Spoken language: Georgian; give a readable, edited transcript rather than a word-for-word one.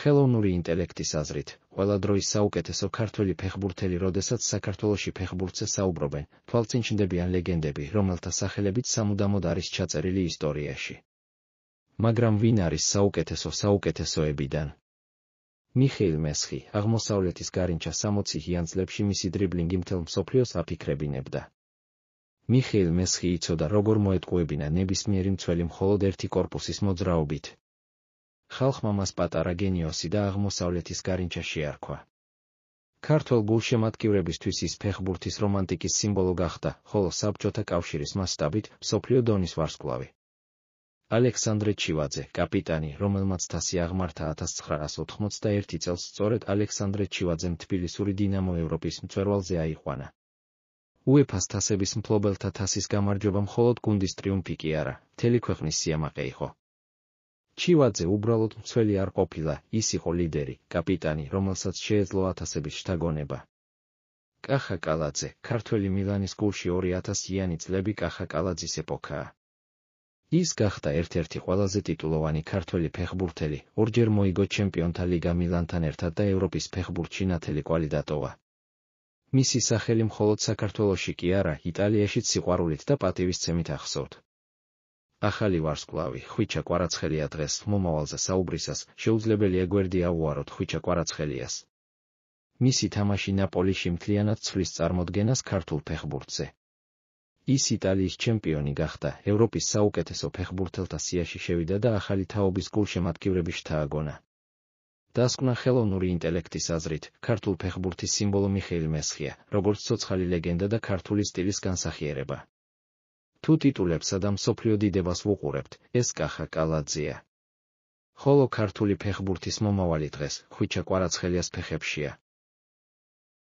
ხელოვნური ინტელექტის აზრით, ყველა დროის საუკეთესო ქართველი ფეხბურთელი, როდესაც საქართველოში ფეხბურთზე საუბრობენ, თვალწინ ჩნდებიან ლეგენდები, რომელთა სახელებიც სამუდამოდ არის ჩაწერილი ისტორიაში. მაგრამ ვინ არის საუკეთესოებიდან? მიხეილ მესხი, აღმოსავლეთის გარინჩა 60-იან წლებში მისი დრიბლინგი მთელ მსოფლიოს აფიქრებინებდა. მიხეილ მესხი იცოდა, როგორ მოეტყუებინა ნებისმიერი მცველი მხოლოდ ერთი კორპუსის მოძრაობით. ხალხმა მას პატარა გენიოსი და აღმოსავლეთის გარინჩა შეარქვა. ქართველ გულშემატკივრებისთვის ის ფეხბურთის რომანტიკის სიმბოლო გახდა, ხოლო საბჭოთა კავშირის მასშტაბით მსოფლიო დონის ვარსკვლავი. ალექსანდრე ჩივაძე, კაპიტანი, რომელმაც თასი აღმართა 1991 წელს, სწორედ ალექსანდრე ჩივაძემ თბილისური დინამო ევროპის მწვერვალზე აიყვანა. უეფა-ს თასების მფლობელთა თასის გამარჯვება მხოლოდ გუნდის ტრიუმფი კი არა, მთელი ქვეყნის სიამაყე იყო. ჩივაძე უბრალოდ მცველი არ ყოფილა, ის იყო ლიდერი, კაპიტანი, რომელსაც შეეძლო ათასების შთაგონება. კახა კალაძე, ქართველი მილანის გულში 2000-იანი წლები კახა კალაძის ეპოქაა. ის გახდა ერთ-ერთი ყველაზე ტიტულოვანი ქართველი ფეხბურთელი, ორჯერ მოიგო ჩემპიონთა ლიგა მილანთან ერთად და ევროპის ფეხბურთში ნათელი კვალი დატოვა. მისი სახელი მხოლოდ საქართველოში კი არა, იტალიაშიც სიყვარულით და პატივისცემით ახსოვთ. ახალი ვარსკვლავი, ხვიჩა კვარაცხელია. დღეს მომავალზე საუბრისას შეუძლებელია გვერდი აუაროთ ხვიჩა კვარაცხელიას. მისი თამაში ნაპოლიში მთლიანად ცვლის წარმოდგენას ქართულ ფეხბურთზე. ის იტალიის ჩემპიონი გახდა, ევროპის საუკეთესო ფეხბურთელთა სიაში შევიდა და ახალი თაობის გულშემატკივრების შთააგონა. დასკვნა ხელოვნური ინტელექტის აზრით, ქართულ ფეხბურთის სიმბოლო მიხეილ მესხია, როგორც ცოცხალი ლეგენდა და ქართული სტილის განსახიერება. თუ ტიტულებსა და მსოფლიო დიდებას ვუყურებთ, ეს კახა კალაძეა. ხოლო ქართული ფეხბურთის მომავალი დღეს ხვიჩა კვარაცხელიას ფეხებშია.